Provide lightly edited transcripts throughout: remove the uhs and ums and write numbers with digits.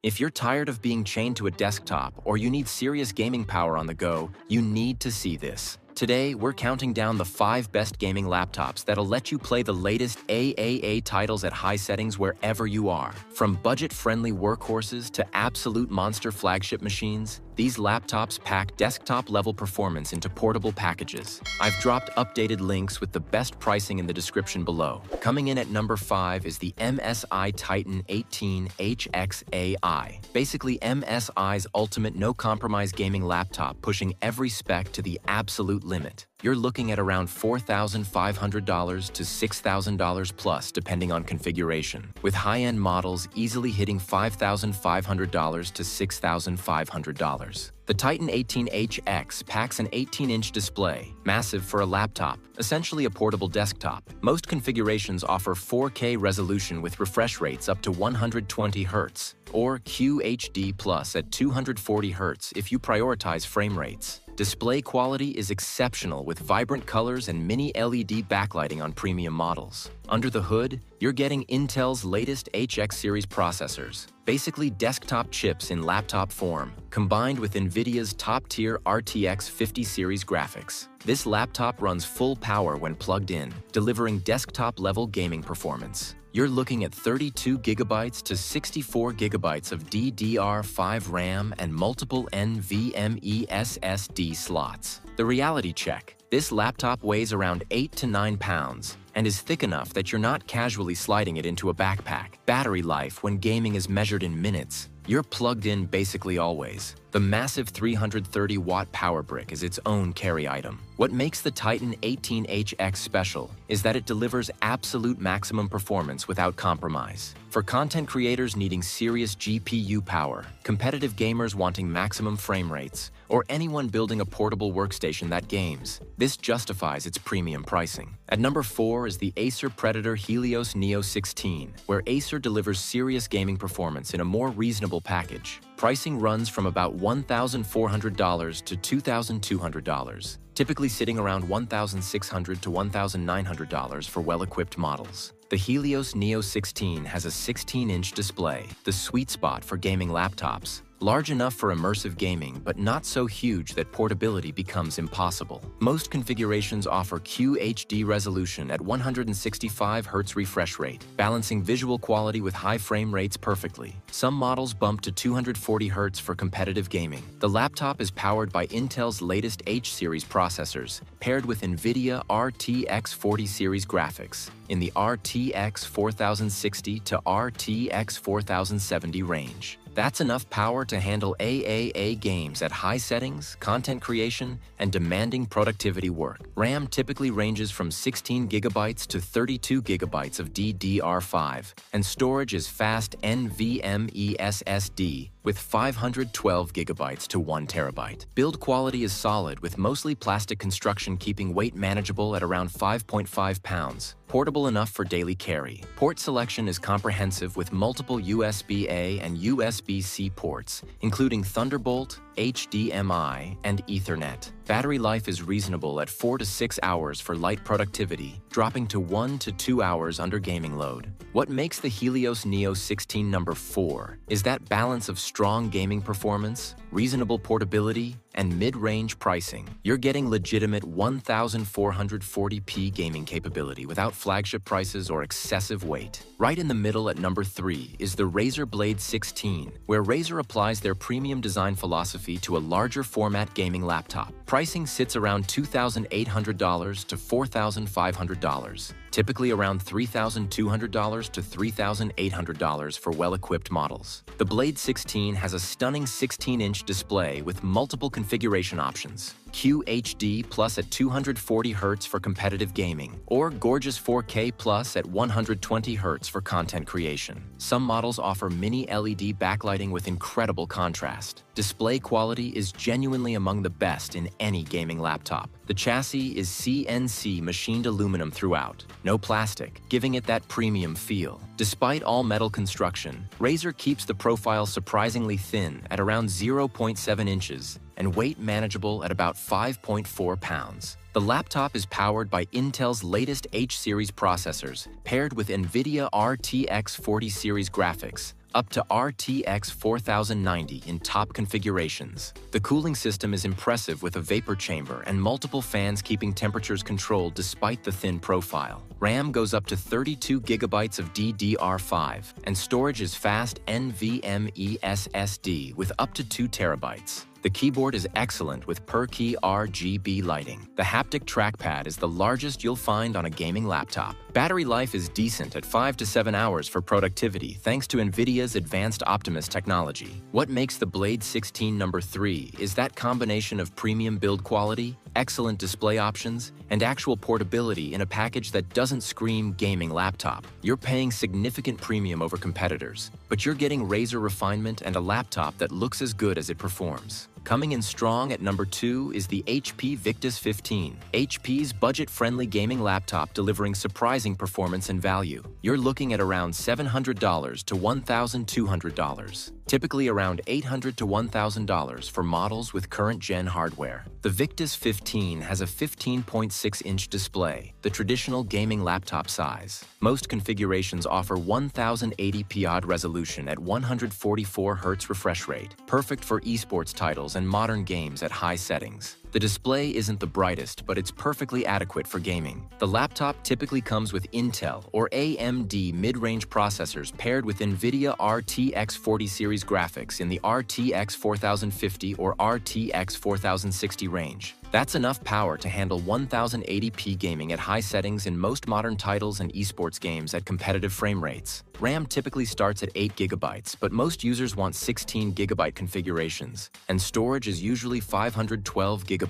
If you're tired of being chained to a desktop or you need serious gaming power on the go, you need to see this. Today, we're counting down the 5 best gaming laptops that'll let you play the latest AAA titles at high settings wherever you are. From budget-friendly workhorses to absolute monster flagship machines, these laptops pack desktop-level performance into portable packages. I've dropped updated links with the best pricing in the description below. Coming in at number 5 is the MSI Titan 18HX-AI. Basically, MSI's ultimate no-compromise gaming laptop, pushing every spec to the absolute limit. You're looking at around $4,500 to $6,000 plus, depending on configuration, with high-end models easily hitting $5,500 to $6,500. The Titan 18HX packs an 18-inch display, massive for a laptop, essentially a portable desktop. Most configurations offer 4K resolution with refresh rates up to 120 Hz, or QHD Plus at 240 Hz if you prioritize frame rates. Display quality is exceptional with vibrant colors and mini LED backlighting on premium models. Under the hood, you're getting Intel's latest HX series processors, basically desktop chips in laptop form, combined with NVIDIA's top-tier RTX 50 series graphics. This laptop runs full power when plugged in, delivering desktop-level gaming performance. You're looking at 32 GB to 64 GB of DDR5 RAM and multiple NVMe SSD slots. The reality check: this laptop weighs around 8 to 9 pounds and is thick enough that you're not casually sliding it into a backpack. Battery life when gaming is measured in minutes. You're plugged in basically always. The massive 330-watt power brick is its own carry item. What makes the Titan 18HX special is that it delivers absolute maximum performance without compromise. For content creators needing serious GPU power, competitive gamers wanting maximum frame rates, or anyone building a portable workstation that games, this justifies its premium pricing. At number 4 is the Acer Predator Helios Neo 16, where Acer delivers serious gaming performance in a more reasonable package. Pricing runs from about $1,400 to $2,200, typically sitting around $1,600 to $1,900 for well-equipped models. The Helios Neo 16 has a 16-inch display, the sweet spot for gaming laptops. Large enough for immersive gaming, but not so huge that portability becomes impossible. Most configurations offer QHD resolution at 165 Hz refresh rate, balancing visual quality with high frame rates perfectly. Some models bump to 240 Hz for competitive gaming. The laptop is powered by Intel's latest H-series processors, paired with NVIDIA RTX 40 series graphics in the RTX 4060 to RTX 4070 range. That's enough power to handle AAA games at high settings, content creation, and demanding productivity work. RAM typically ranges from 16 GB to 32 GB of DDR5, and storage is fast NVMe SSD with 512 GB to 1 TB. Build quality is solid with mostly plastic construction, keeping weight manageable at around 5.5 pounds. Portable enough for daily carry. Port selection is comprehensive with multiple USB-A and USB-C ports, including Thunderbolt, HDMI, and Ethernet. Battery life is reasonable at 4 to 6 hours for light productivity, dropping to 1 to 2 hours under gaming load. What makes the Helios Neo 16 number 4 is that balance of strong gaming performance, reasonable portability, and mid-range pricing. You're getting legitimate 1440p gaming capability without flagship prices or excessive weight. Right in the middle at number 3 is the Razer Blade 16, where Razer applies their premium design philosophy to a larger format gaming laptop. Pricing sits around $2,800 to $4,500, typically around $3,200 to $3,800 for well-equipped models. The Blade 16 has a stunning 16-inch display with multiple configuration options. QHD Plus at 240 Hz for competitive gaming, or gorgeous 4K Plus at 120 Hz for content creation. Some models offer mini LED backlighting with incredible contrast. Display quality is genuinely among the best in any gaming laptop. The chassis is CNC machined aluminum throughout, no plastic, giving it that premium feel. Despite all metal construction, Razer keeps the profile surprisingly thin at around 0.7 inches and weight manageable at about 5.4 pounds. The laptop is powered by Intel's latest H-series processors, paired with NVIDIA RTX 40 series graphics, up to RTX 4090 in top configurations. The cooling system is impressive with a vapor chamber and multiple fans keeping temperatures controlled despite the thin profile. RAM goes up to 32 GB of DDR5, and storage is fast NVMe SSD with up to 2 TB. The keyboard is excellent with per-key RGB lighting. The haptic trackpad is the largest you'll find on a gaming laptop. Battery life is decent at 5 to 7 hours for productivity thanks to NVIDIA's advanced Optimus technology. What makes the Blade 16 No. 3 is that combination of premium build quality, excellent display options, and actual portability in a package that doesn't scream gaming laptop. You're paying significant premium over competitors, but you're getting razor refinement and a laptop that looks as good as it performs. Coming in strong at number 2 is the HP Victus 15, HP's budget-friendly gaming laptop delivering surprising performance and value. You're looking at around $700 to $1,200, typically around $800 to $1,000 for models with current-gen hardware. The Victus 15 has a 15.6-inch display, the traditional gaming laptop size. Most configurations offer 1080p odd resolution at 144 Hz refresh rate, perfect for esports titles and modern games at high settings. The display isn't the brightest, but it's perfectly adequate for gaming. The laptop typically comes with Intel or AMD mid-range processors paired with NVIDIA RTX 40 series graphics in the RTX 4050 or RTX 4060 range. That's enough power to handle 1080p gaming at high settings in most modern titles and esports games at competitive frame rates. RAM typically starts at 8 GB, but most users want 16 GB configurations, and storage is usually 512 GB.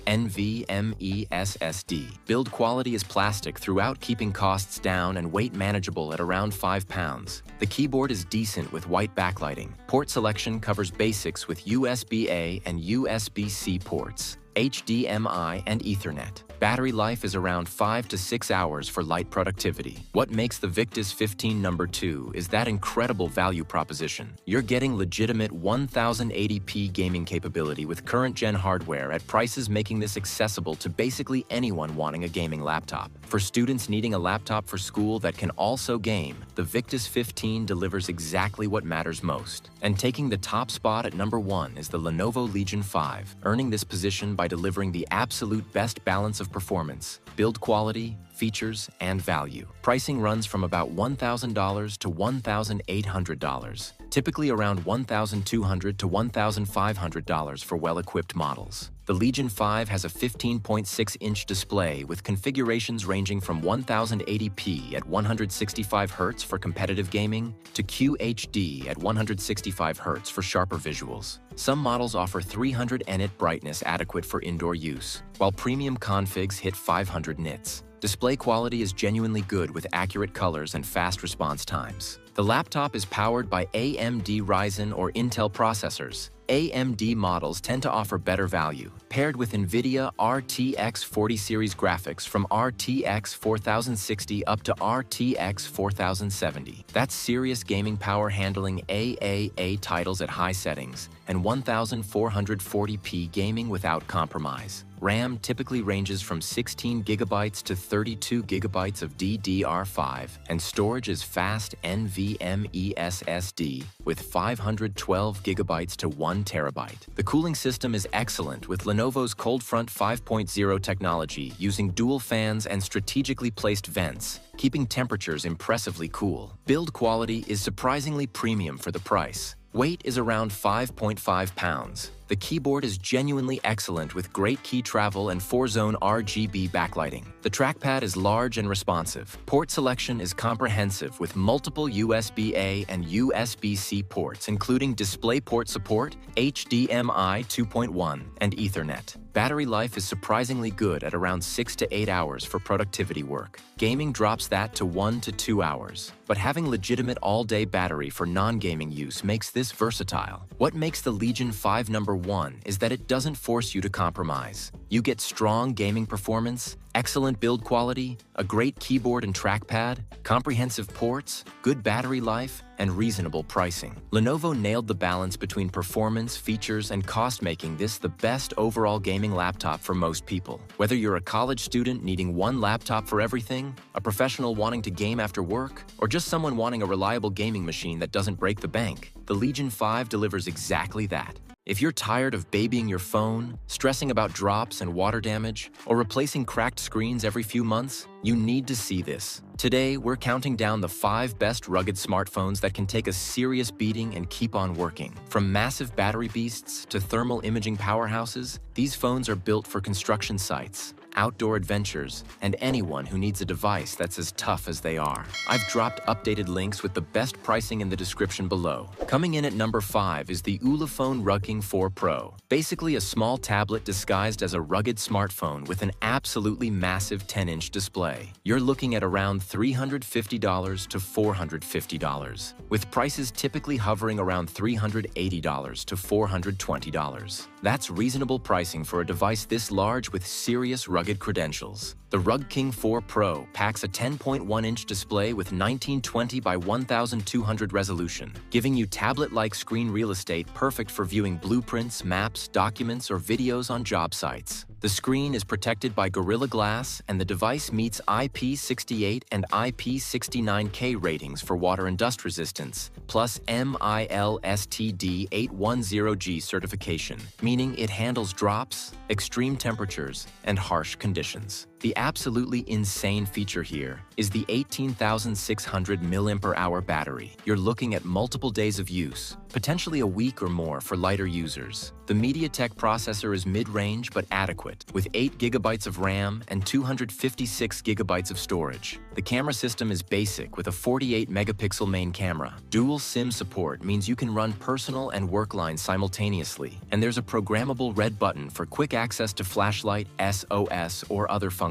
NVMe SSD. Build quality is plastic throughout, keeping costs down and weight manageable at around 5 pounds. The keyboard is decent with white backlighting. Port selection covers basics with USB-A and USB-C ports, HDMI, and Ethernet. Battery life is around 5 to 6 hours for light productivity. What makes the Victus 15 No. 2 is that incredible value proposition. You're getting legitimate 1080p gaming capability with current-gen hardware at prices making this accessible to basically anyone wanting a gaming laptop. For students needing a laptop for school that can also game, the Victus 15 delivers exactly what matters most. And taking the top spot at number 1 is the Lenovo Legion 5, earning this position by delivering the absolute best balance of performance, build quality, features, and value. Pricing runs from about $1,000 to $1,800, typically around $1,200 to $1,500 for well-equipped models. The Legion 5 has a 15.6-inch display with configurations ranging from 1080p at 165 Hz for competitive gaming to QHD at 165 Hz for sharper visuals. Some models offer 300 nit brightness adequate for indoor use, while premium configs hit 500 nits. Display quality is genuinely good with accurate colors and fast response times. The laptop is powered by AMD Ryzen or Intel processors. AMD models tend to offer better value, paired with NVIDIA RTX 40 series graphics from RTX 4060 up to RTX 4070. That's serious gaming power handling AAA titles at high settings and 1440p gaming without compromise. RAM typically ranges from 16 GB to 32 GB of DDR5, and storage is fast NVMe SSD with 512 GB to 1 TB. The cooling system is excellent with Lenovo's ColdFront 5.0 technology using dual fans and strategically placed vents, keeping temperatures impressively cool. Build quality is surprisingly premium for the price. Weight is around 5.5 pounds. The keyboard is genuinely excellent with great key travel and 4-zone RGB backlighting. The trackpad is large and responsive. Port selection is comprehensive with multiple USB-A and USB-C ports, including DisplayPort support, HDMI 2.1, and Ethernet. Battery life is surprisingly good at around 6 to 8 hours for productivity work. Gaming drops that to 1 to 2 hours. But having legitimate all-day battery for non-gaming use makes this versatile. What makes the Legion 5 No. one is that it doesn't force you to compromise. You get strong gaming performance, excellent build quality, a great keyboard and trackpad, comprehensive ports, good battery life, and reasonable pricing. Lenovo nailed the balance between performance, features, and cost, making this the best overall gaming laptop for most people. Whether you're a college student needing one laptop for everything, a professional wanting to game after work, or just someone wanting a reliable gaming machine that doesn't break the bank, the Legion 5 delivers exactly that. If you're tired of babying your phone, stressing about drops and water damage, or replacing cracked screens every few months, you need to see this. Today, we're counting down the 5 best rugged smartphones that can take a serious beating and keep on working. From massive battery beasts to thermal imaging powerhouses, these phones are built for construction sites, outdoor adventures, and anyone who needs a device that's as tough as they are. I've dropped updated links with the best pricing in the description below. Coming in at number 5 is the Ulefone King 4 Pro. Basically a small tablet disguised as a rugged smartphone with an absolutely massive 10-inch display. You're looking at around $350 to $450, with prices typically hovering around $380 to $420. That's reasonable pricing for a device this large with serious rugged credentials. The King 4 Pro packs a 10.1-inch display with 1920 by 1200 resolution, giving you tablet-like screen real estate perfect for viewing blueprints, maps, documents, or videos on job sites. The screen is protected by Gorilla Glass, and the device meets IP68 and IP69K ratings for water and dust resistance, plus MILSTD 810G certification, meaning it handles drops, extreme temperatures, and harsh conditions. The absolutely insane feature here is the 18,600 mAh battery. You're looking at multiple days of use, potentially a week or more for lighter users. The MediaTek processor is mid-range but adequate, with 8 GB of RAM and 256 GB of storage. The camera system is basic with a 48-megapixel main camera. Dual SIM support means you can run personal and work lines simultaneously, and there's a programmable red button for quick access to flashlight, SOS, or other functions.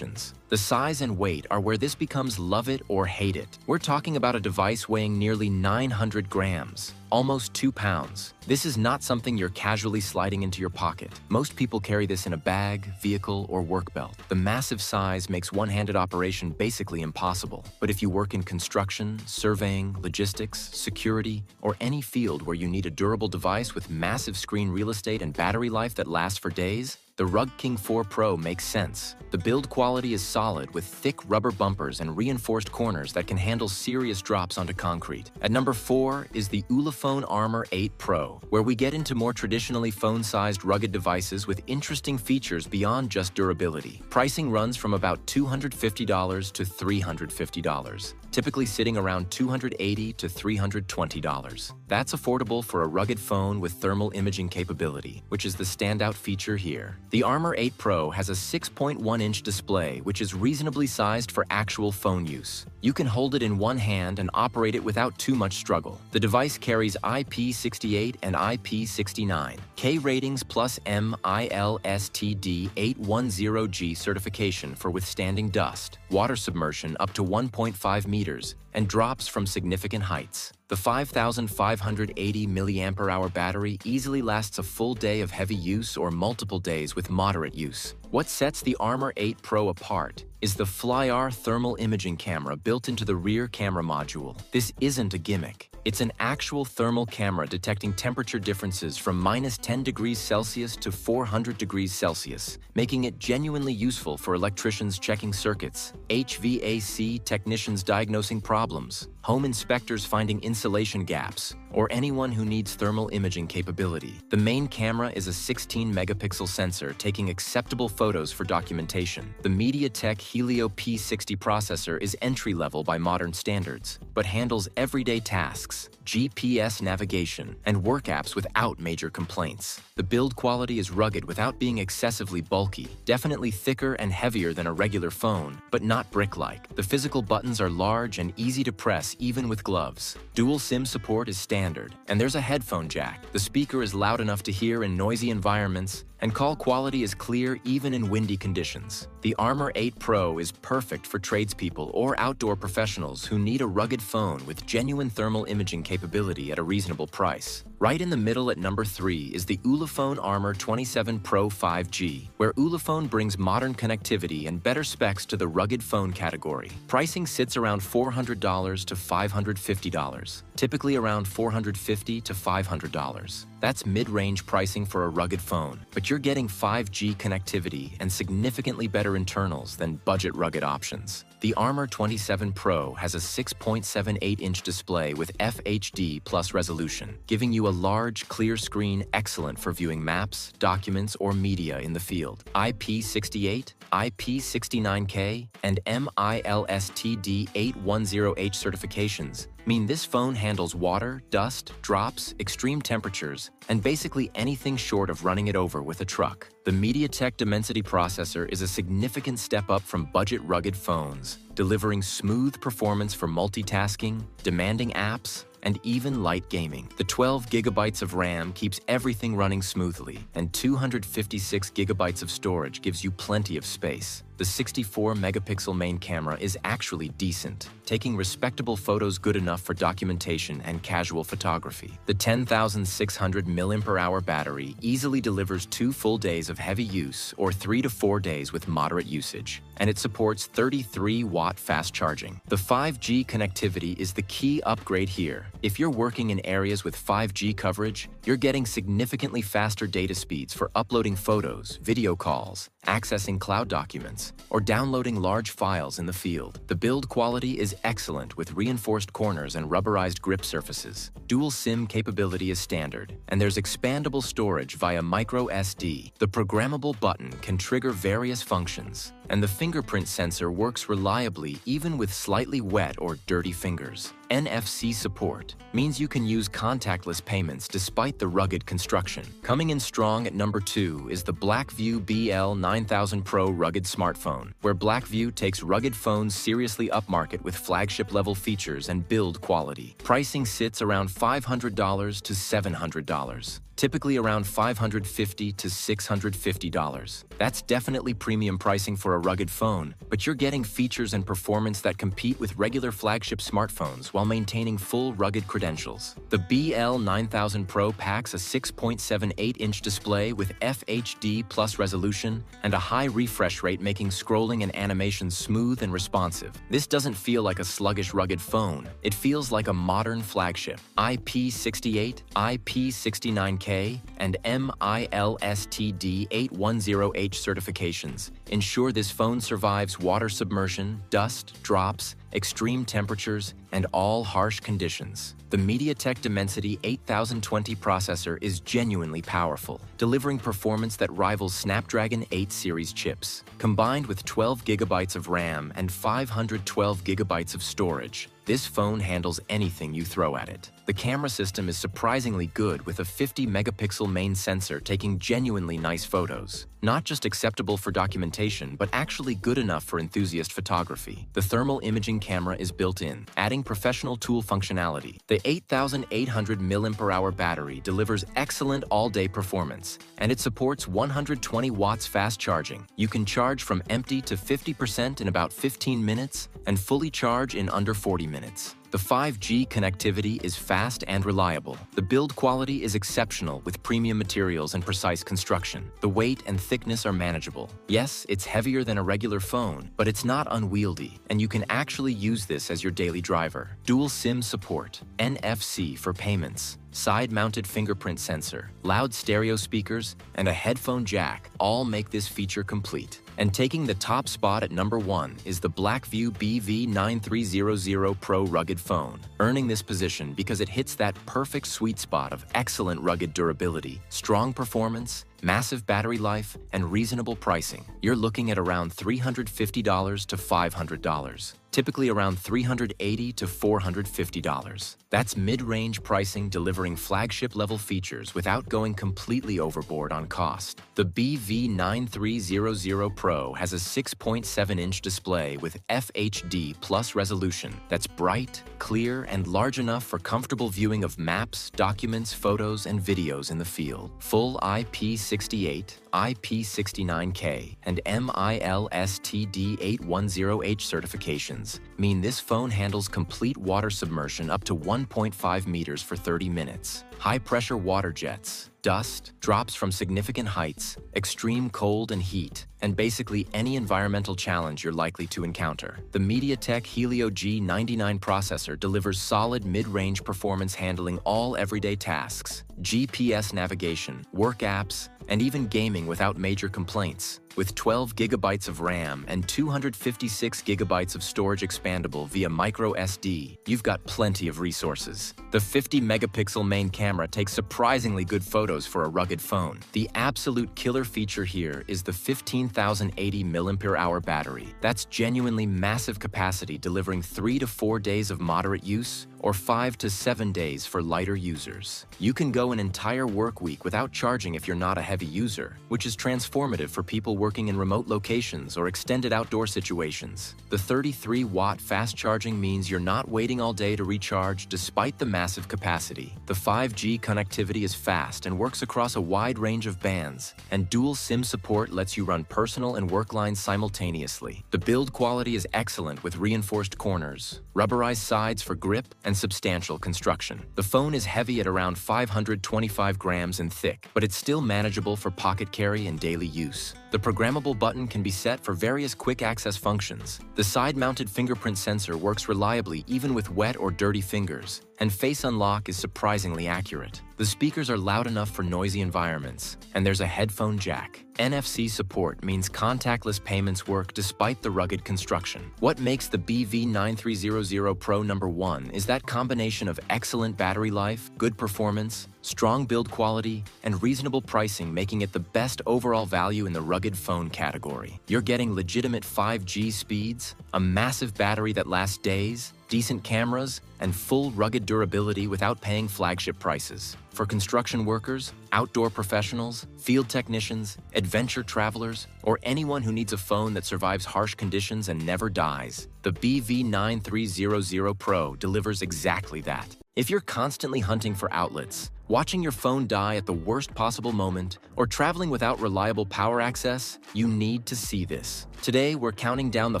The size and weight are where this becomes love it or hate it. We're talking about a device weighing nearly 900 grams, almost 2 pounds. This is not something you're casually sliding into your pocket. Most people carry this in a bag, vehicle, or work belt. The massive size makes one-handed operation basically impossible. But if you work in construction, surveying, logistics, security, or any field where you need a durable device with massive screen real estate and battery life that lasts for days, the King 4 Pro makes sense. The build quality is solid with thick rubber bumpers and reinforced corners that can handle serious drops onto concrete. At number 4 is the Ulefone Armor 8 Pro, where we get into more traditionally phone-sized rugged devices with interesting features beyond just durability. Pricing runs from about $250 to $350, typically sitting around $280 to $320. That's affordable for a rugged phone with thermal imaging capability, which is the standout feature here. The Armor 8 Pro has a 6.1-inch display, which is reasonably sized for actual phone use. You can hold it in one hand and operate it without too much struggle. The device carries IP68 and IP69, K ratings plus MILSTD 810G certification for withstanding dust, water submersion up to 1.5 meters, and drops from significant heights. The 5,580 mAh battery easily lasts a full day of heavy use or multiple days with moderate use. What sets the Armor 8 Pro apart is the FlyR thermal imaging camera built into the rear camera module. This isn't a gimmick. It's an actual thermal camera detecting temperature differences from -10 degrees Celsius to 400 degrees Celsius, making it genuinely useful for electricians checking circuits, HVAC technicians diagnosing problems, home inspectors finding insulation gaps, or anyone who needs thermal imaging capability. The main camera is a 16-megapixel sensor taking acceptable photos for documentation. The MediaTek Helio P60 processor is entry-level by modern standards, but handles everyday tasks, GPS navigation, and work apps without major complaints. The build quality is rugged without being excessively bulky, definitely thicker and heavier than a regular phone, but not brick-like. The physical buttons are large and easy to press even with gloves. Dual SIM support is standard, and there's a headphone jack. The speaker is loud enough to hear in noisy environments, and call quality is clear even in windy conditions. The Armor 8 Pro is perfect for tradespeople or outdoor professionals who need a rugged phone with genuine thermal imaging capability at a reasonable price. Right in the middle at number 3 is the Ulefone Armor 27 Pro 5G, where Ulefone brings modern connectivity and better specs to the rugged phone category. Pricing sits around $400 to $550, typically around $450 to $500. That's mid-range pricing for a rugged phone, but you're getting 5G connectivity and significantly better internals than budget rugged options. The Armor 27 Pro has a 6.78-inch display with FHD plus resolution, giving you a large, clear screen excellent for viewing maps, documents, or media in the field. IP68, IP69K, and MILSTD 810H certifications mean this phone handles water, dust, drops, extreme temperatures, and basically anything short of running it over with a truck. The MediaTek Dimensity processor is a significant step up from budget rugged phones, delivering smooth performance for multitasking, demanding apps, and even light gaming. The 12 gigabytes of RAM keeps everything running smoothly, and 256 gigabytes of storage gives you plenty of space. The 64-megapixel main camera is actually decent, taking respectable photos good enough for documentation and casual photography. The 10,600 mAh battery easily delivers 2 full days of heavy use or 3 to 4 days with moderate usage, and it supports 33-watt fast charging. The 5G connectivity is the key upgrade here. If you're working in areas with 5G coverage, you're getting significantly faster data speeds for uploading photos, video calls, accessing cloud documents, or downloading large files in the field. The build quality is excellent with reinforced corners and rubberized grip surfaces. Dual SIM capability is standard, and there's expandable storage via micro SD. The programmable button can trigger various functions, and the fingerprint sensor works reliably even with slightly wet or dirty fingers. NFC support means you can use contactless payments despite the rugged construction. Coming in strong at number 2 is the Blackview BL9000 Pro rugged smartphone, where Blackview takes rugged phones seriously upmarket with flagship-level features and build quality. Pricing sits around $500 to $700. Typically around $550 to $650. That's definitely premium pricing for a rugged phone, but you're getting features and performance that compete with regular flagship smartphones while maintaining full rugged credentials. The BL9000 Pro packs a 6.78-inch display with FHD plus resolution and a high refresh rate, making scrolling and animation smooth and responsive. This doesn't feel like a sluggish rugged phone. It feels like a modern flagship. IP68, IP69K, and MILSTD 810H certifications ensure this phone survives water submersion, dust, drops, extreme temperatures, and all harsh conditions. The MediaTek Dimensity 8020 processor is genuinely powerful, delivering performance that rivals Snapdragon 8 series chips. Combined with 12 gigabytes of RAM and 512 gigabytes of storage, this phone handles anything you throw at it. The camera system is surprisingly good with a 50-megapixel main sensor taking genuinely nice photos. Not just acceptable for documentation, but actually good enough for enthusiast photography. The thermal imaging camera is built in, adding professional tool functionality. The 8,800 mAh battery delivers excellent all-day performance, and it supports 120 watts fast charging. You can charge from empty to 50% in about 15 minutes and fully charge in under 40 minutes. The 5G connectivity is fast and reliable. The build quality is exceptional with premium materials and precise construction. The weight and thickness are manageable. Yes, it's heavier than a regular phone, but it's not unwieldy, and you can actually use this as your daily driver. Dual SIM support, NFC for payments, side-mounted fingerprint sensor, loud stereo speakers, and a headphone jack all make this feature complete. And taking the top spot at number 1 is the Blackview BV9300 Pro rugged phone, earning this position because it hits that perfect sweet spot of excellent rugged durability, strong performance, massive battery life, and reasonable pricing. You're looking at around $350 to $500. typically around $380 to $450. That's mid-range pricing delivering flagship-level features without going completely overboard on cost. The BV9300 Pro has a 6.7-inch display with FHD Plus resolution that's bright, clear, and large enough for comfortable viewing of maps, documents, photos, and videos in the field. Full IP68, IP69K, and MILSTD810H certifications mean this phone handles complete water submersion up to 1.5 meters for 30 minutes. High-pressure water jets, dust, drops from significant heights, extreme cold and heat, and basically any environmental challenge you're likely to encounter. The MediaTek Helio G99 processor delivers solid mid-range performance handling all everyday tasks, GPS navigation, work apps, and even gaming without major complaints. With 12 gigabytes of RAM and 256 gigabytes of storage expandable via micro SD, you've got plenty of resources. The 50-megapixel main camera takes surprisingly good photos for a rugged phone. The absolute killer feature here is the 15,080 mAh battery. That's genuinely massive capacity, delivering 3 to 4 days of moderate use or 5 to 7 days for lighter users. You can go an entire work week without charging if you're not a heavy user, which is transformative for people working in remote locations or extended outdoor situations. The 33-watt fast charging means you're not waiting all day to recharge despite the massive capacity. The 5G connectivity is fast and works across a wide range of bands, and dual SIM support lets you run personal and work lines simultaneously. The build quality is excellent with reinforced corners, rubberized sides for grip, and substantial construction. The phone is heavy at around 525 grams and thick, but it's still manageable for pocket carry and daily use. The programmable button can be set for various quick access functions. The side-mounted fingerprint sensor works reliably even with wet or dirty fingers, and Face Unlock is surprisingly accurate. The speakers are loud enough for noisy environments, and there's a headphone jack. NFC support means contactless payments work despite the rugged construction. What makes the BV9300 Pro #1 is that combination of excellent battery life, good performance, strong build quality, and reasonable pricing, making it the best overall value in the rugged phone category. You're getting legitimate 5G speeds, a massive battery that lasts days, decent cameras, and full rugged durability without paying flagship prices. For construction workers, outdoor professionals, field technicians, adventure travelers, or anyone who needs a phone that survives harsh conditions and never dies, the BV9300 Pro delivers exactly that. If you're constantly hunting for outlets, watching your phone die at the worst possible moment, or traveling without reliable power access, you need to see this. Today, we're counting down the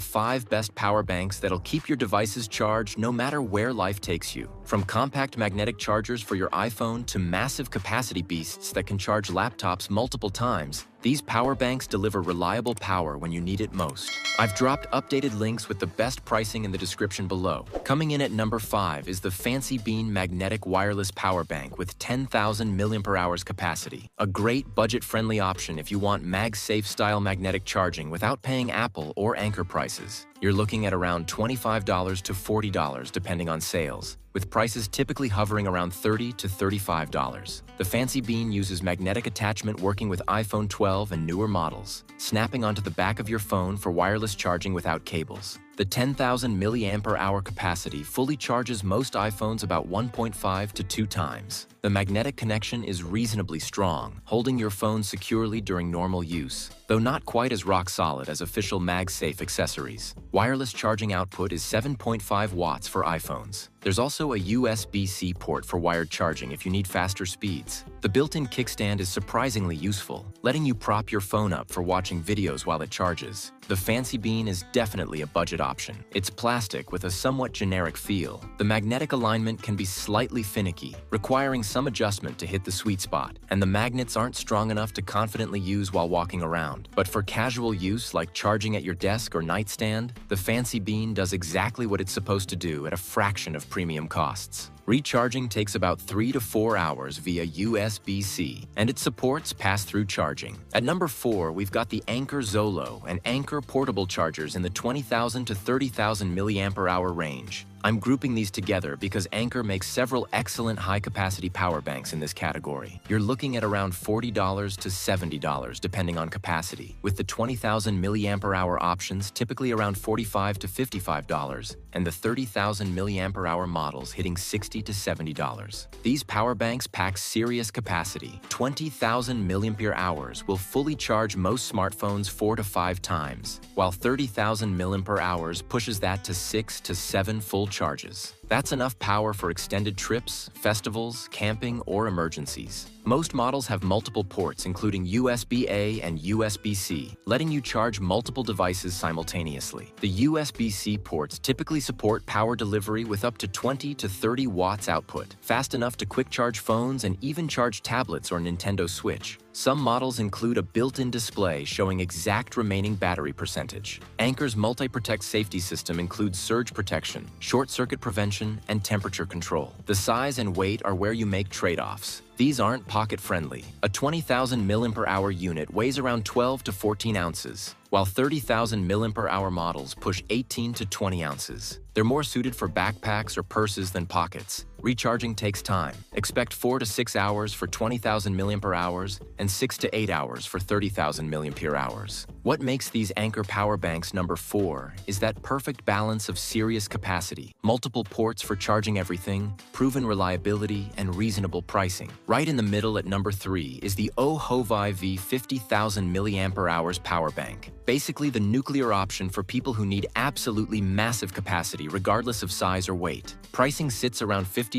5 best power banks that'll keep your devices charged no matter where life takes you. From compact magnetic chargers for your iPhone to massive capacity beasts that can charge laptops multiple times, these power banks deliver reliable power when you need it most. I've dropped updated links with the best pricing in the description below. Coming in at number 5 is the Fancy Bean Magnetic Wireless Power Bank with 10,000 mAh capacity. A great budget-friendly option if you want MagSafe style magnetic charging without paying Apple or Anker prices. You're looking at around $25 to $40 depending on sales, with prices typically hovering around $30 to $35. The Fancy Bean uses magnetic attachment working with iPhone 12 and newer models, snapping onto the back of your phone for wireless charging without cables. The 10,000 mAh capacity fully charges most iPhones about 1.5 to 2 times. The magnetic connection is reasonably strong, holding your phone securely during normal use, though not quite as rock-solid as official MagSafe accessories. Wireless charging output is 7.5 watts for iPhones. There's also a USB-C port for wired charging if you need faster speeds. The built-in kickstand is surprisingly useful, letting you prop your phone up for watching videos while it charges. The Fancy Bean is definitely a budget option. It's plastic with a somewhat generic feel. The magnetic alignment can be slightly finicky, requiring some adjustment to hit the sweet spot, and the magnets aren't strong enough to confidently use while walking around. But for casual use like charging at your desk or nightstand, the Fancy Bean does exactly what it's supposed to do at a fraction of premium costs. Recharging takes about 3 to 4 hours via USB-C, and it supports pass-through charging. At number 4, we've got the Anker Zolo and Anker portable chargers in the 20,000 to 30,000 mAh range. I'm grouping these together because Anker makes several excellent high-capacity power banks in this category. You're looking at around $40 to $70 depending on capacity, with the 20,000 mAh options typically around $45 to $55, and the 30,000 mAh models hitting $60 to $70. These power banks pack serious capacity. 20,000 mAh will fully charge most smartphones 4 to 5 times, while 30,000 mAh pushes that to 6 to 7 full charges. That's enough power for extended trips, festivals, camping, or emergencies. Most models have multiple ports, including USB-A and USB-C, letting you charge multiple devices simultaneously. The USB-C ports typically support power delivery with up to 20 to 30 watts output, fast enough to quick charge phones and even charge tablets or Nintendo Switch. Some models include a built-in display showing exact remaining battery percentage. Anker's multi-protect safety system includes surge protection, short-circuit prevention, and temperature control. The size and weight are where you make trade-offs. These aren't pocket-friendly. A 20,000 mAh unit weighs around 12 to 14 ounces, while 30,000 mAh models push 18 to 20 ounces. They're more suited for backpacks or purses than pockets. Recharging takes time. Expect 4 to 6 hours for 20,000 mAh and 6 to 8 hours for 30,000 mAh. What makes these Anker power banks number 4 is that perfect balance of serious capacity, multiple ports for charging everything, proven reliability, and reasonable pricing. Right in the middle at number 3 is the OHOVI 50,000 mAh power bank. Basically the nuclear option for people who need absolutely massive capacity regardless of size or weight. Pricing sits around $50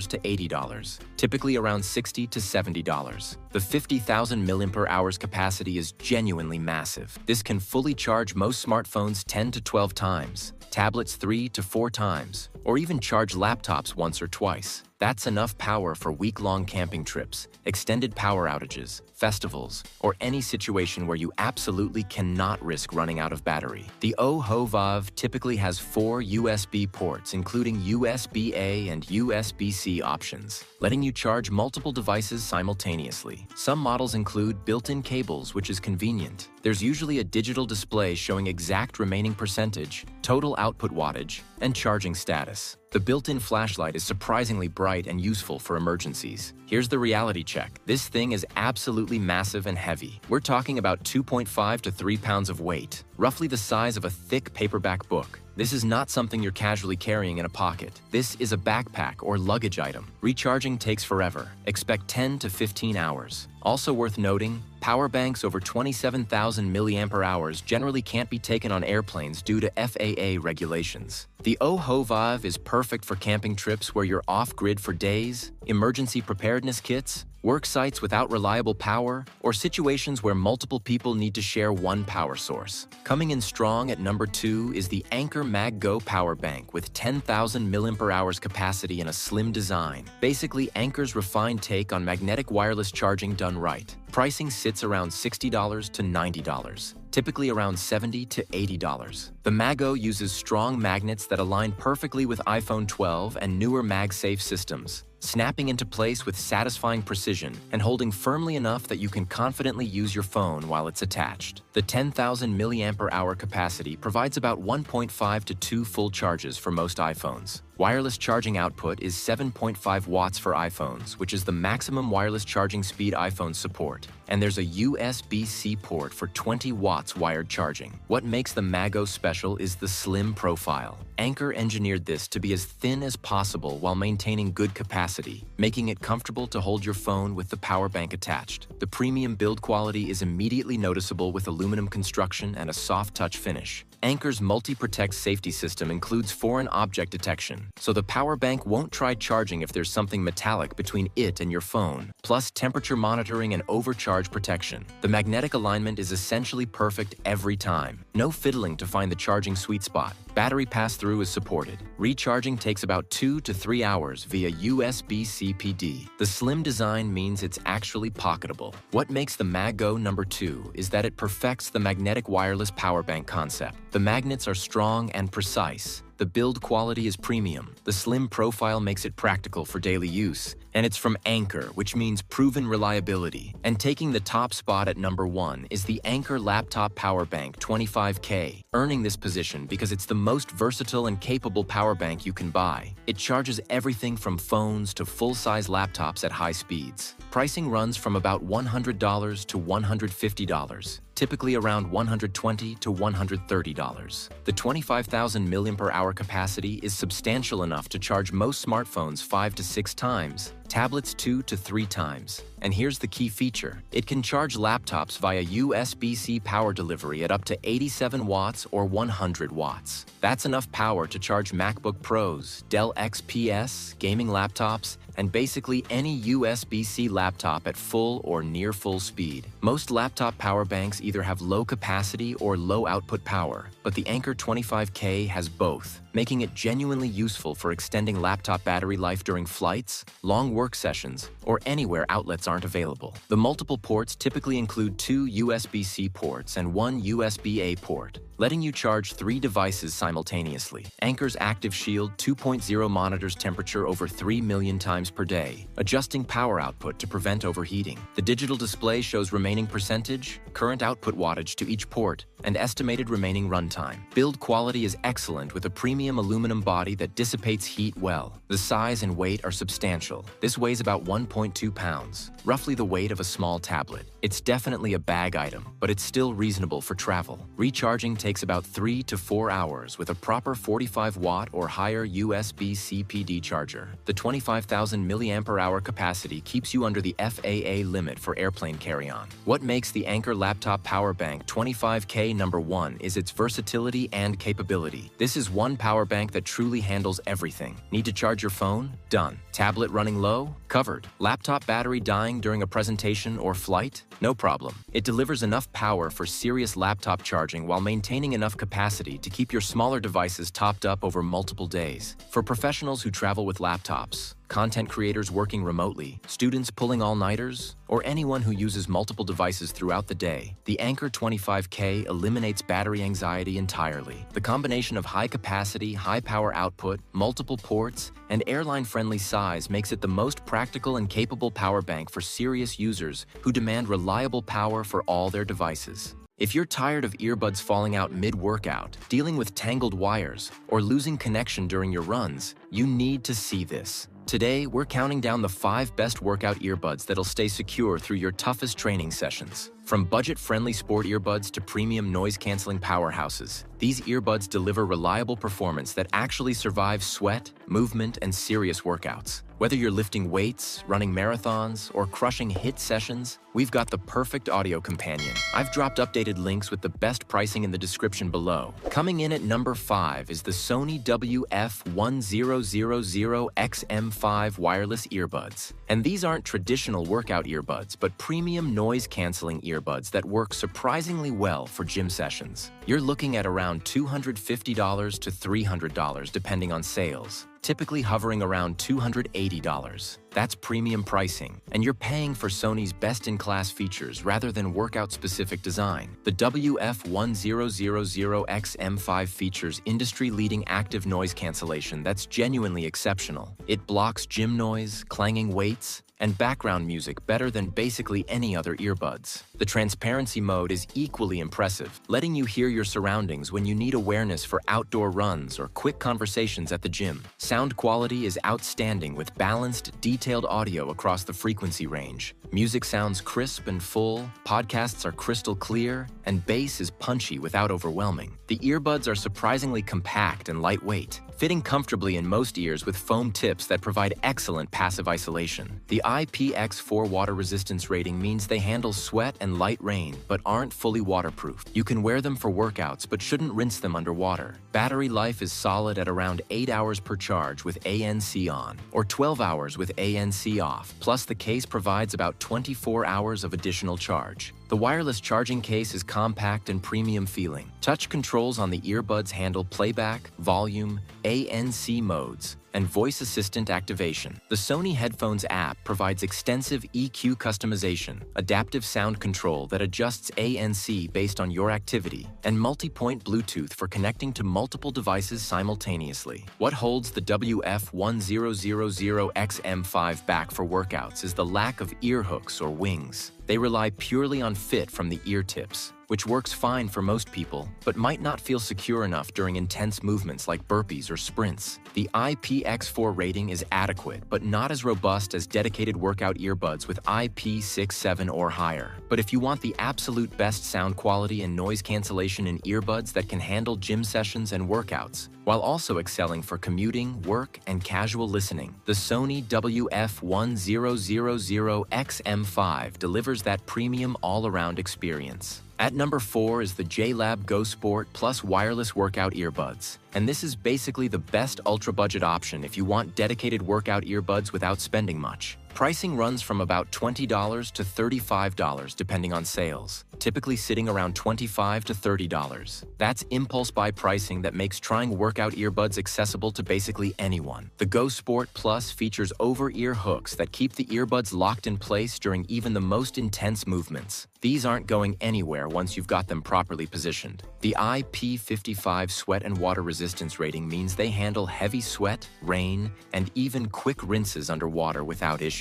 to $80, typically around $60 to $70. The 50,000 mAh capacity is genuinely massive. This can fully charge most smartphones 10 to 12 times, tablets 3 to 4 times, or even charge laptops once or twice. That's enough power for week-long camping trips, extended power outages, festivals, or any situation where you absolutely cannot risk running out of battery. The OHOVI typically has 4 USB ports, including USB-A and USB-C options, letting you charge multiple devices simultaneously. Some models include built-in cables, which is convenient. There's usually a digital display showing exact remaining percentage, total output wattage, and charging status. The built-in flashlight is surprisingly bright and useful for emergencies. Here's the reality check. This thing is absolutely massive and heavy. We're talking about 2.5 to 3 pounds of weight, roughly the size of a thick paperback book. This is not something you're casually carrying in a pocket. This is a backpack or luggage item. Recharging takes forever. Expect 10 to 15 hours. Also worth noting, power banks over 27,000 mAh generally can't be taken on airplanes due to FAA regulations. The OHOVI is perfect for camping trips where you're off-grid for days, emergency preparedness kits, work sites without reliable power, or situations where multiple people need to share one power source. Coming in strong at number 2 is the Anker MagGo power bank with 10,000 mAh capacity and a slim design. Basically, Anker's refined take on magnetic wireless charging done right. Pricing sits around $60 to $90, typically around $70 to $80. The MagGo uses strong magnets that align perfectly with iPhone 12 and newer MagSafe systems, snapping into place with satisfying precision and holding firmly enough that you can confidently use your phone while it's attached. The 10,000 mAh capacity provides about 1.5 to 2 full charges for most iPhones. Wireless charging output is 7.5 watts for iPhones, which is the maximum wireless charging speed iPhones support. And there's a USB-C port for 20 watts wired charging. What makes the MagGo special is the slim profile. Anker engineered this to be as thin as possible while maintaining good capacity, making it comfortable to hold your phone with the power bank attached. The premium build quality is immediately noticeable with aluminum construction and a soft touch finish. Anker's multi-protect safety system includes foreign object detection, so the power bank won't try charging if there's something metallic between it and your phone, plus temperature monitoring and overcharge protection. The magnetic alignment is essentially perfect every time. No fiddling to find the charging sweet spot. Battery pass-through is supported. Recharging takes about 2 to 3 hours via USB-C PD. The slim design means it's actually pocketable. What makes the MagGo number 2 is that it perfects the magnetic wireless power bank concept. The magnets are strong and precise. The build quality is premium. The slim profile makes it practical for daily use. And it's from Anker, which means proven reliability. And taking the top spot at number 1 is the Anker Laptop Power Bank 25K, earning this position because it's the most versatile and capable power bank you can buy. It charges everything from phones to full-size laptops at high speeds. Pricing runs from about $100 to $150, typically around $120 to $130. The 25,000 mAh capacity is substantial enough to charge most smartphones 5 to 6 times, tablets 2 to 3 times. And here's the key feature. It can charge laptops via USB-C power delivery at up to 87 watts or 100 watts. That's enough power to charge MacBook Pros, Dell XPS, gaming laptops, and basically any USB-C laptop at full or near full speed. Most laptop power banks either have low capacity or low output power, but the Anker 25K has both, making it genuinely useful for extending laptop battery life during flights, long work sessions, or anywhere outlets aren't available. The multiple ports typically include 2 USB-C ports and 1 USB-A port, letting you charge 3 devices simultaneously. Anker's Active Shield 2.0 monitors temperature over 3 million times per day, adjusting power output to prevent overheating. The digital display shows remaining percentage, current output wattage to each port, and estimated remaining runtime. Build quality is excellent with a premium aluminum body that dissipates heat well. The size and weight are substantial. This weighs about 1.2 pounds, roughly the weight of a small tablet. It's definitely a bag item, but it's still reasonable for travel. Recharging takes about 3 to 4 hours with a proper 45-watt or higher USB CPD charger. The 25,000 mAh capacity keeps you under the FAA limit for airplane carry-on. What makes the Anker Laptop Power Bank 25K number 1 is its versatility and capability. This is one power bank that truly handles everything. Need to charge your phone? Done. Tablet running low? Covered. Laptop battery dying during a presentation or flight? No problem. It delivers enough power for serious laptop charging while maintaining enough capacity to keep your smaller devices topped up over multiple days. For professionals who travel with laptops, content creators working remotely, students pulling all-nighters, or anyone who uses multiple devices throughout the day, the Anker 25K eliminates battery anxiety entirely. The combination of high capacity, high power output, multiple ports, and airline-friendly size makes it the most practical and capable power bank for serious users who demand reliable power for all their devices. If you're tired of earbuds falling out mid-workout, dealing with tangled wires, or losing connection during your runs, you need to see this. Today, we're counting down the 5 best workout earbuds that'll stay secure through your toughest training sessions. From budget-friendly sport earbuds to premium noise-canceling powerhouses, these earbuds deliver reliable performance that actually survives sweat, movement, and serious workouts. Whether you're lifting weights, running marathons, or crushing HIIT sessions, we've got the perfect audio companion. I've dropped updated links with the best pricing in the description below. Coming in at number 5 is the Sony WF-1000XM5 wireless earbuds. And these aren't traditional workout earbuds, but premium noise-canceling earbuds that work surprisingly well for gym sessions. You're looking at around $250 to $300 depending on sales, typically hovering around $280. That's premium pricing, and you're paying for Sony's best-in-class features rather than workout-specific design. The WF-1000XM5 features industry-leading active noise cancellation that's genuinely exceptional. It blocks gym noise, clanging weights, and background music better than basically any other earbuds. The transparency mode is equally impressive, letting you hear your surroundings when you need awareness for outdoor runs or quick conversations at the gym. Sound quality is outstanding with balanced, detailed audio across the frequency range. Music sounds crisp and full, podcasts are crystal clear, and bass is punchy without overwhelming. The earbuds are surprisingly compact and lightweight, fitting comfortably in most ears with foam tips that provide excellent passive isolation. The IPX4 water resistance rating means they handle sweat and light rain, but aren't fully waterproof. You can wear them for workouts, but shouldn't rinse them underwater. Battery life is solid at around 8 hours per charge with ANC on, or 12 hours with ANC off, plus the case provides about 24 hours of additional charge. The wireless charging case is compact and premium feeling. Touch controls on the earbuds handle playback, volume, ANC modes, and voice assistant activation. The Sony Headphones app provides extensive EQ customization, adaptive sound control that adjusts ANC based on your activity, and multi-point Bluetooth for connecting to multiple devices simultaneously. What holds the WF-1000XM5 back for workouts is the lack of ear hooks or wings. They rely purely on fit from the ear tips, which works fine for most people, but might not feel secure enough during intense movements like burpees or sprints. The IPX4 rating is adequate, but not as robust as dedicated workout earbuds with IP67 or higher. But if you want the absolute best sound quality and noise cancellation in earbuds that can handle gym sessions and workouts, while also excelling for commuting, work, and casual listening, the Sony WF-1000XM5 delivers that premium all-around experience. At number 4 is the JLab Go Sport Plus wireless workout earbuds. And this is basically the best ultra-budget option if you want dedicated workout earbuds without spending much. Pricing runs from about $20 to $35 depending on sales, typically sitting around $25 to $30. That's impulse buy pricing that makes trying workout earbuds accessible to basically anyone. The Go Sport Plus features over-ear hooks that keep the earbuds locked in place during even the most intense movements. These aren't going anywhere once you've got them properly positioned. The IP55 sweat and water resistance rating means they handle heavy sweat, rain, and even quick rinses underwater without issues.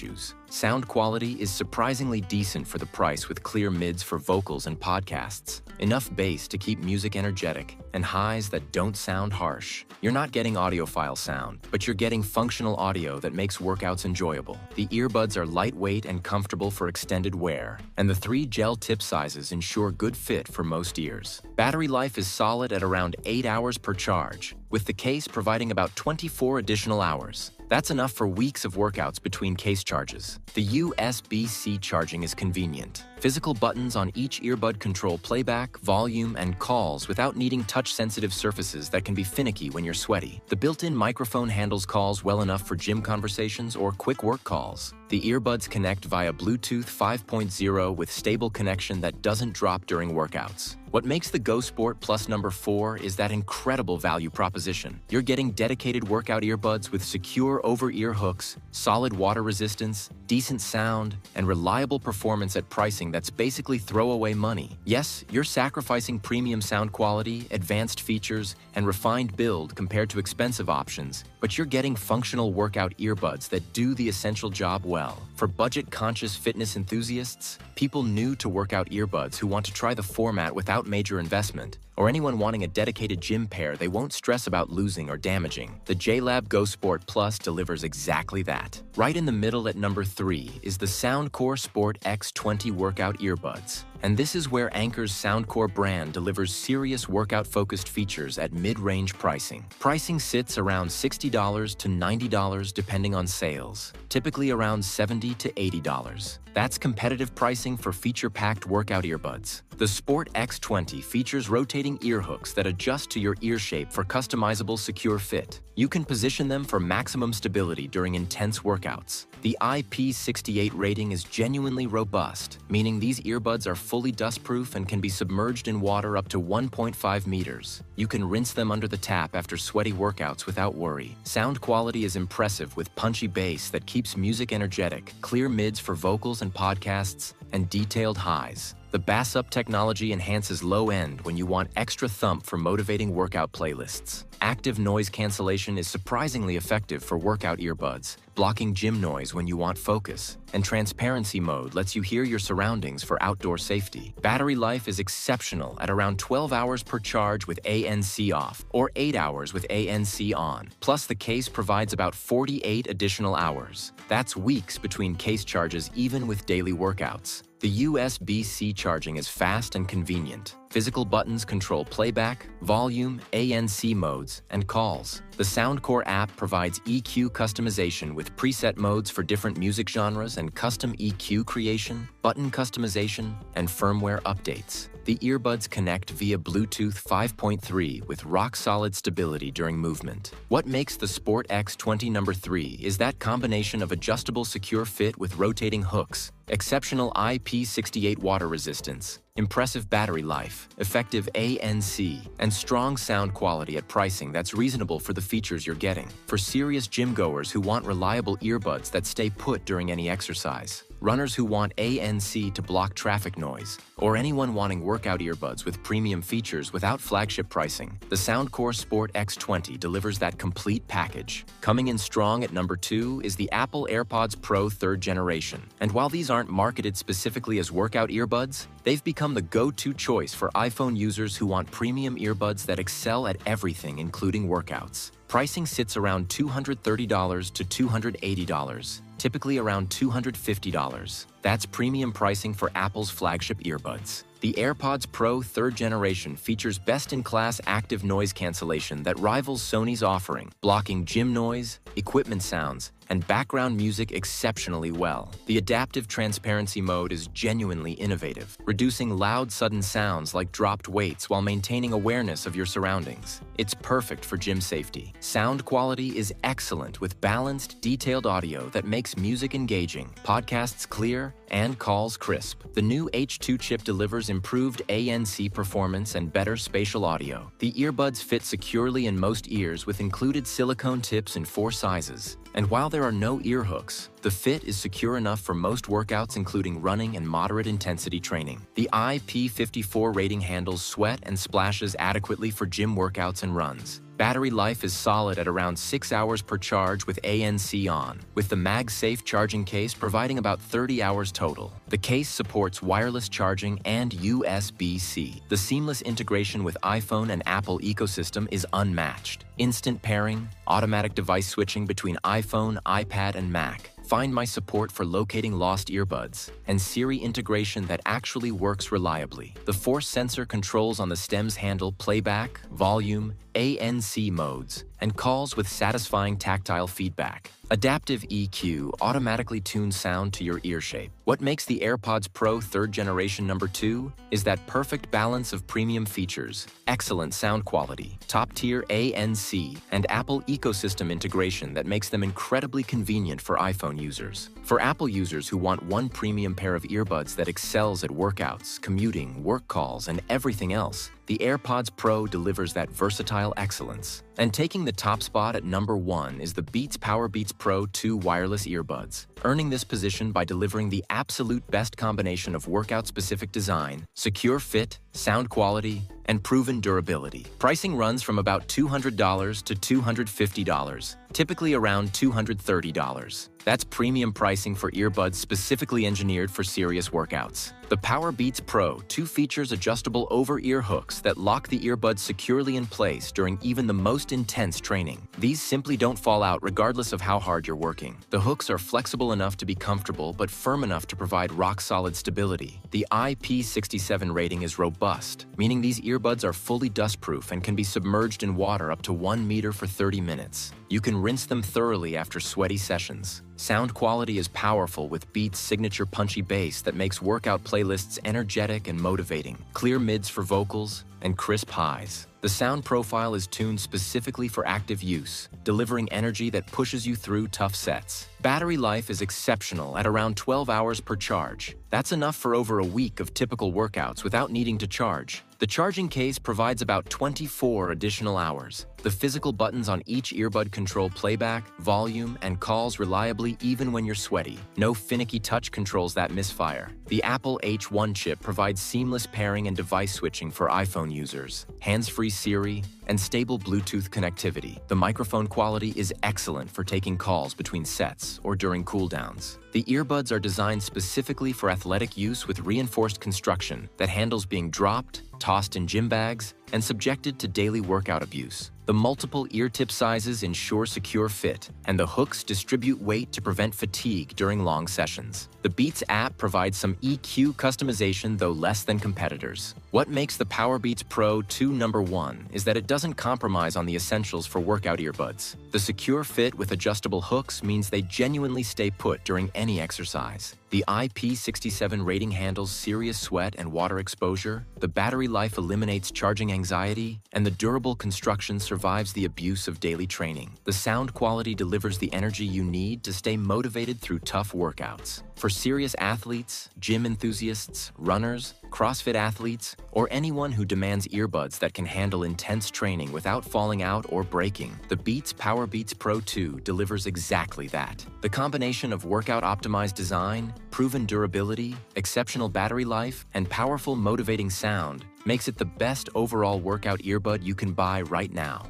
Sound quality is surprisingly decent for the price with clear mids for vocals and podcasts, enough bass to keep music energetic, and highs that don't sound harsh. You're not getting audiophile sound, but you're getting functional audio that makes workouts enjoyable. The earbuds are lightweight and comfortable for extended wear, and the 3 gel tip sizes ensure good fit for most ears. Battery life is solid at around 8 hours per charge, with the case providing about 24 additional hours. That's enough for weeks of workouts between case charges. The USB-C charging is convenient. Physical buttons on each earbud control playback, volume, and calls without needing touch-sensitive surfaces that can be finicky when you're sweaty. The built-in microphone handles calls well enough for gym conversations or quick work calls. The earbuds connect via Bluetooth 5.0 with stable connection that doesn't drop during workouts. What makes the Go Sport Plus number 4 is that incredible value proposition. You're getting dedicated workout earbuds with secure over-ear hooks, solid water resistance, decent sound, and reliable performance at pricing that's basically throwaway money. Yes, you're sacrificing premium sound quality, advanced features, and refined build compared to expensive options, but you're getting functional workout earbuds that do the essential job well. For budget-conscious fitness enthusiasts, people new to workout earbuds who want to try the format without major investment, or anyone wanting a dedicated gym pair they won't stress about losing or damaging, the JLab Go Sport Plus delivers exactly that. Right in the middle at number 3 is the Soundcore Sport X20 workout earbuds. And this is where Anker's Soundcore brand delivers serious workout-focused features at mid-range pricing. Pricing sits around $60 to $90 depending on sales, typically around $70 to $80. That's competitive pricing for feature-packed workout earbuds. The Sport X20 features rotating ear hooks that adjust to your ear shape for customizable, secure fit. You can position them for maximum stability during intense workouts. The IP68 rating is genuinely robust, meaning these earbuds are fully dustproof and can be submerged in water up to 1.5 meters. You can rinse them under the tap after sweaty workouts without worry. Sound quality is impressive with punchy bass that keeps music energetic, clear mids for vocals and podcasts, and detailed highs. The bass-up technology enhances low end when you want extra thump for motivating workout playlists. Active noise cancellation is surprisingly effective for workout earbuds, blocking gym noise when you want focus. And transparency mode lets you hear your surroundings for outdoor safety. Battery life is exceptional at around 12 hours per charge with ANC off, or 8 hours with ANC on. Plus, the case provides about 48 additional hours. That's weeks between case charges even with daily workouts. The USB-C charging is fast and convenient. Physical buttons control playback, volume, ANC modes, and calls. The Soundcore app provides EQ customization with preset modes for different music genres and custom EQ creation, button customization, and firmware updates. The earbuds connect via Bluetooth 5.3 with rock-solid stability during movement. What makes the Sport X20 number 3 is that combination of adjustable secure fit with rotating hooks, exceptional IP68 water resistance, impressive battery life, effective ANC, and strong sound quality at pricing that's reasonable for the features you're getting. For serious gym goers who want reliable earbuds that stay put during any exercise, runners who want ANC to block traffic noise, or anyone wanting workout earbuds with premium features without flagship pricing, the Soundcore Sport X20 delivers that complete package. Coming in strong at number 2 is the Apple AirPods Pro 3rd generation. And while these aren't marketed specifically as workout earbuds, they've become the go-to choice for iPhone users who want premium earbuds that excel at everything, including workouts. Pricing sits around $230 to $280, typically around $250. That's premium pricing for Apple's flagship earbuds. The AirPods Pro 3rd generation features best-in-class active noise cancellation that rivals Sony's offering, blocking gym noise, equipment sounds, and background music exceptionally well. The adaptive transparency mode is genuinely innovative, reducing loud, sudden sounds like dropped weights while maintaining awareness of your surroundings. It's perfect for gym safety. Sound quality is excellent with balanced, detailed audio that makes music engaging, podcasts clear, and calls crisp. The new H2 chip delivers improved ANC performance and better spatial audio. The earbuds fit securely in most ears with included silicone tips in 4 sizes. And while there are no ear hooks, the fit is secure enough for most workouts, including running and moderate intensity training. The IP54 rating handles sweat and splashes adequately for gym workouts and runs. Battery life is solid at around 6 hours per charge with ANC on, with the MagSafe charging case providing about 30 hours total. The case supports wireless charging and USB-C. The seamless integration with iPhone and Apple ecosystem is unmatched. Instant pairing, automatic device switching between iPhone, iPad, and Mac. Find my support for locating lost earbuds, and Siri integration that actually works reliably. The force sensor controls on the stem's handle playback, volume, ANC modes, and calls with satisfying tactile feedback. Adaptive EQ automatically tunes sound to your ear shape. What makes the AirPods Pro 3rd generation number 2 is that perfect balance of premium features, excellent sound quality, top-tier ANC, and Apple ecosystem integration that makes them incredibly convenient for iPhone users. For Apple users who want one premium pair of earbuds that excels at workouts, commuting, work calls, and everything else, the AirPods Pro delivers that versatile excellence. And taking the top spot at number 1 is the Beats Powerbeats Pro 2 wireless earbuds, earning this position by delivering the absolute best combination of workout-specific design, secure fit, sound quality, and proven durability. Pricing runs from about $200 to $250, typically around $230. That's premium pricing for earbuds specifically engineered for serious workouts. The Powerbeats Pro 2 features adjustable over-ear hooks that lock the earbuds securely in place during even the most intense training. These simply don't fall out regardless of how hard you're working. The hooks are flexible enough to be comfortable but firm enough to provide rock-solid stability. The IP67 rating is robust, meaning these earbuds are fully dustproof and can be submerged in water up to 1 meter for 30 minutes. You can rinse them thoroughly after sweaty sessions. Sound quality is powerful with Beats' signature punchy bass that makes workout playlists energetic and motivating, clear mids for vocals, and crisp highs. The sound profile is tuned specifically for active use, delivering energy that pushes you through tough sets. Battery life is exceptional at around 12 hours per charge. That's enough for over a week of typical workouts without needing to charge. The charging case provides about 24 additional hours. The physical buttons on each earbud control playback, volume, and calls reliably even when you're sweaty. No finicky touch controls that misfire. The Apple H1 chip provides seamless pairing and device switching for iPhone users, hands-free Siri, and stable Bluetooth connectivity. The microphone quality is excellent for taking calls between sets or during cooldowns. The earbuds are designed specifically for athletic use with reinforced construction that handles being dropped, tossed in gym bags, and subjected to daily workout abuse. The multiple ear tip sizes ensure secure fit, and the hooks distribute weight to prevent fatigue during long sessions. The Beats app provides some EQ customization, though less than competitors. What makes the Powerbeats Pro 2 number 1 is that it doesn't compromise on the essentials for workout earbuds. The secure fit with adjustable hooks means they genuinely stay put during any exercise. The IP67 rating handles serious sweat and water exposure, the battery life eliminates charging anxiety, and the durable construction survives the abuse of daily training. The sound quality delivers the energy you need to stay motivated through tough workouts. For serious athletes, gym enthusiasts, runners, CrossFit athletes, or anyone who demands earbuds that can handle intense training without falling out or breaking, the Beats Powerbeats Pro 2 delivers exactly that. The combination of workout-optimized design, proven durability, exceptional battery life, and powerful motivating sound makes it the best overall workout earbud you can buy right now.